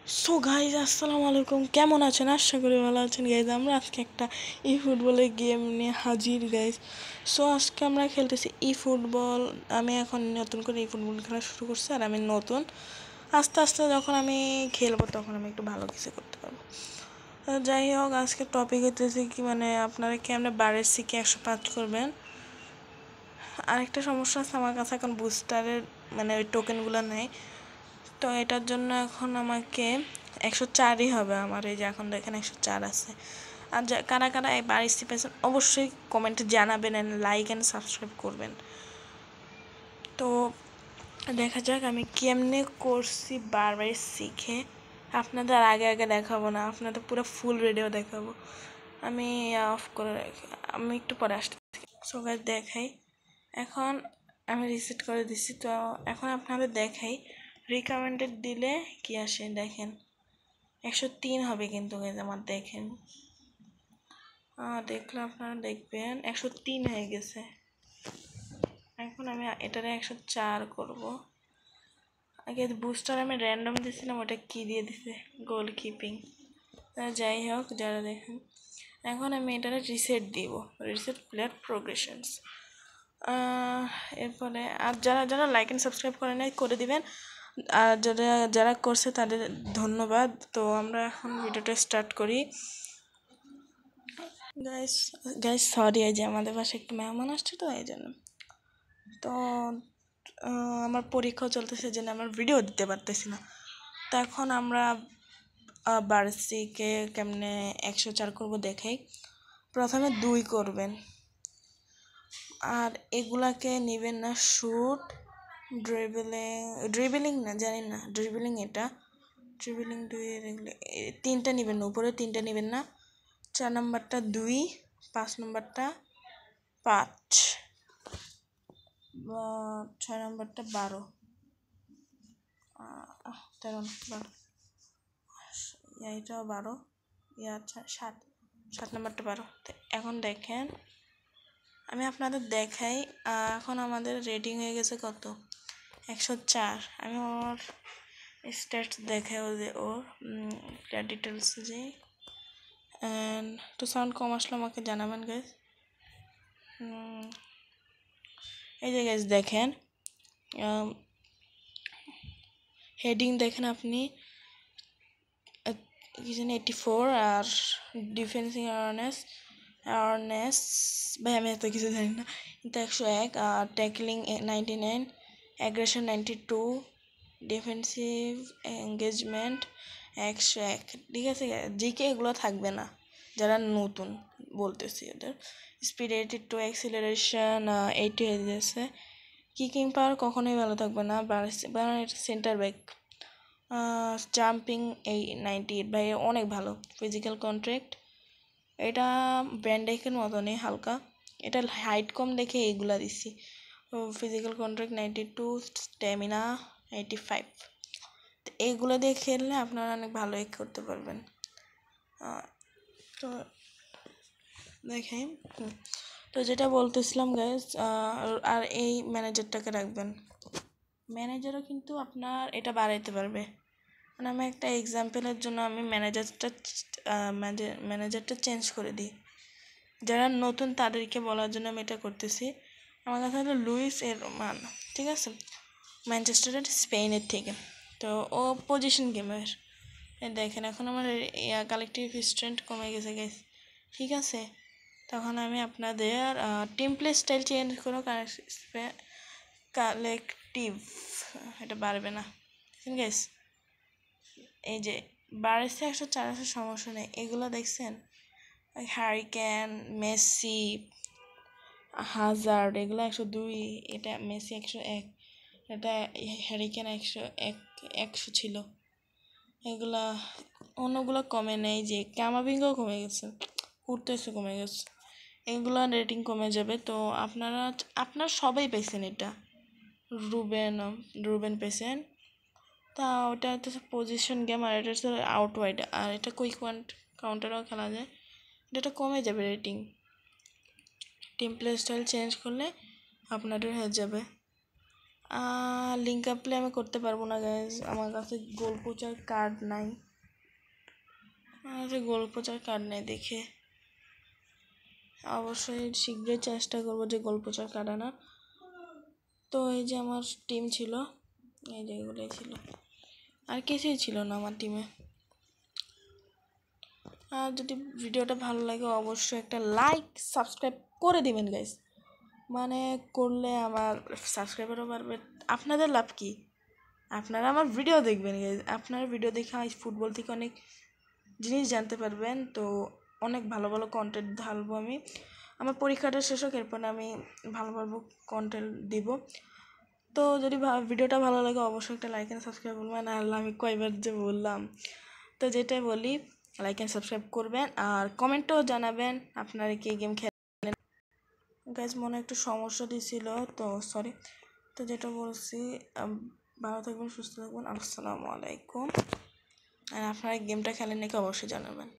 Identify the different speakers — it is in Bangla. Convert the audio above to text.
Speaker 1: সো গাইজ আসসালামু আলাইকুম, কেমন আছেন? আশা করি ভালো আছেন গাইজ। আমরা আজকে একটা ই ফুটবলের গেম নিয়ে হাজির গাইজ। সো আজকে আমরা খেলতেছি ই ফুটবল। আমি এখন নতুন করে ই ফুটবল খেলা শুরু করছি, আর আমি নতুন। আস্তে আস্তে যখন আমি খেলবো তখন আমি একটু ভালো কিছু করতে পারবো। যাই হোক, আজকে টপিক হইতেছে কি, মানে আপনারা কি আমরা বারের সিকে 105 করবেন। আরেকটা সমস্যা আছে, আমার কাছে এখন বুস্টারের মানে ওই টোকেনগুলো নেই, তো এটার জন্য এখন আমাকে 104ই হবে আমার। এই যে এখন দেখেন 104 আছে। আর কারা কারা এই বাড়িতে পেয়েছেন অবশ্যই কমেন্টে জানাবেন, অ্যান্ড লাইক অ্যান্ড সাবস্ক্রাইব করবেন। তো দেখা যাক আমি কেমনে করছি বারবার শিখে। আপনাদের আগে আগে দেখাবো না, আপনাদের পুরো ফুল ভিডিও দেখাবো। আমি অফ করে রাখি, আমি একটু পরে আসতে সবাই দেখাই। এখন আমি রিসেট করে দিচ্ছি, তো এখন আপনাদের দেখাই রিকমেন্ডেড দিলে কি আসে। দেখেন 103 হবে কিন্তু আমার, দেখেন দেখলে আপনারা দেখবেন 103 হয়ে গেছে। এখন আমি এটারে 104 করব। আগে বুস্টার আমি র্যান্ডম দিয়েছিলাম, ওটা কি দিয়ে দিছে, গোল কিপিং। যাই হোক, যারা দেখেন এখন আমি এটারে রিসেট দিব, রিসেট প্লেয়ার প্রোগ্রেশনস। এরপরে আর যারা যারা লাইক অ্যান্ড সাবস্ক্রাইব করে নাই করে দিবেন, আর যারা যারা করছে তাদের ধন্যবাদ। তো আমরা এখন ভিডিওটা স্টার্ট করি। গাইস গাইস সরি, এই যে আমাদের পাশে একটু মেহমান আসছে, তো এই জন্য। তো আমার পরীক্ষা চলতেছে, জন্য আমার ভিডিও দিতে পারতেছি না। তো এখন আমরা বার্সিকে কেমনে 104 করবো দেখাই। প্রথমে 2 করবেন, আর এগুলাকে নেবেন না শুট, ড্রিবলিং না, জানি না ড্রিবলিং, এটা ড্রিবলিং 2 তিনটা নেবেন না, উপরে তিনটা নেবেন না। 4 নম্বরটা 2, 5 নম্বরটা 5, 6 নম্বরটা 12, 13, 12, এটাও 12, আচ্ছা 7 নম্বরটা 12। তো এখন দেখেন আমি আপনাদের দেখাই। এখন আমাদের রেটিং হয়ে গেছে কত, 104। আমি ওর স্ট্যাটস দেখাই, ও যে ওর প্লেয়ার ডিটেলস যে। অ্যান্ড তো সাউন্ড কম আসলে আমাকে জানাবেন গাইজ। এই যে গাইজ দেখেন হেডিং দেখেন আপনি, কি জানি 84, আর ডিফেন্সিং অ্যাওয়ারনেস ভাই আমি এত কিছু জানি না, কিন্তু 101, আর ট্যাকলিং 99, অ্যাগ্রেশন 92, ডিফেন্সিভ এঙ্গেজমেন্ট 101। ঠিক আছে, জিকে এগুলো থাকবে না, যারা নতুন বলতেছি ওদের। স্পিড 82, অ্যাক্সিলারেশন 80 হয়ে যাচ্ছে। কিকিং পাওয়ার কখনোই ভালো থাকবে না, কারণ এটা সেন্টার ব্যাক। জাম্পিং এই 98 ভাই, অনেক ভালো। ফিজিক্যাল কন্ট্রাক্ট এটা ব্র্যান্ডেকের মতনই হালকা, এটা হাইট কম দেখে এইগুলা দিচ্ছি। Physical contract 92, stamina 85। তো এইগুলো দিয়ে খেললে আপনারা অনেক ভালো করতে পারবেন। তো দেখেন, তো যেটা বলতেছিলাম গাইজ, আর এই ম্যানেজারটাকে রাখবেন। ম্যানেজারও কিন্তু আপনার এটা বাড়াইতে পারবে। মানে আমি একটা এক্সাম্পলের জন্য আমি ম্যানেজারটা চেঞ্জ করে দিই। যারা নতুন তাদেরকে বলার জন্য আমি এটা করতেছি। আমার কাছে হলো লুইস এর মান, ঠিক আছে, ম্যানচেস্টারের স্পেনের থেকে। তো ও পজিশন গেমের। দেখেন এখন আমার কালেকটিভ স্ট্রেংথ কমে গেছে গাইস, ঠিক আছে। তখন আমি আপনাদের টিম প্লে স্টাইল চেঞ্জ করো, কালেকটিভ এটা বাড়বে না, ঠিক আছে। এই যে বাড়ছে 104 আছে, সমস্যা নেই। এগুলো দেখছেন, হ্যারিকেন, মেসি, হাজার্ড এগুলো 102, এটা মেসি 101, এটা হ্যারিকেন 100 ছিল। এগুলা অন্যগুলো কমে নেই, যে কামাবিঙ্গও কমে গেছে, কুর্তেসও কমে গেছে, এগুলো রেটিং কমে যাবে। তো আপনার সবাই পেয়েছেন এটা, রুবেন পেয়েছেন। তা ওটা হচ্ছে পজিশন গেম, আর এটা হচ্ছে আউট ওয়াইড, আর এটা কুইক কাউন্টারও খেলা যায়। এটা কমে যাবে rating. Team play style change করলে আপনাদের হয়ে যাবে। লিঙ্ক আপ প্লে আমি করতে পারবো না গাইজ, আমার কাছে গোল পোচার কার্ড নাই। আমার কাছে গোল পোচার কার্ড নেই দেখে অবশ্যই শীঘ্রই চেষ্টা করবো যে গোল পোচার কার্ড আনার। তো এই যে আমার টিম ছিল, এই যে এগুলোই ছিল, আর কিছুই ছিল না আমার টিমে। আর যদি ভিডিওটা ভালো লাগে অবশ্যই একটা লাইক সাবস্ক্রাইব করে দিবেন গাইজ, মানে করলে আমার সাবস্ক্রাইবারও বাড়বে। আপনাদের লাভ কি, আপনারা আমার ভিডিও দেখবেন গাইজ, আপনারা ভিডিও দেখে ফুটবল থেকে অনেক জিনিস জানতে পারবেন। তো অনেক ভালো ভালো কন্টেন্ট ঢালবো আমি, আমার পরীক্ষাটা শেষ হোক এরপর আমি ভালো ভালো কন্টেন্ট দিব। তো যদি ভিডিওটা ভালো লাগে অবশ্যই একটা লাইক অ্যান্ড সাবস্ক্রাইব করবেন। আর আমি কয়বার যে বললাম, তো যেটাই বলি লাইক অ্যান্ড সাবস্ক্রাইব করবেন, আর কমেন্টেও জানাবেন আপনারা কি গেম খেলেন। গাইজ মনে একটু সমস্যা দিয়েছিল, তো সরি। তো যেটা বলছি, ভালো থাকবেন, সুস্থ থাকবেন, আসসালামু আলাইকুম। আর আপনারা গেমটা খেলেন নাকি অবশ্যই জানাবেন।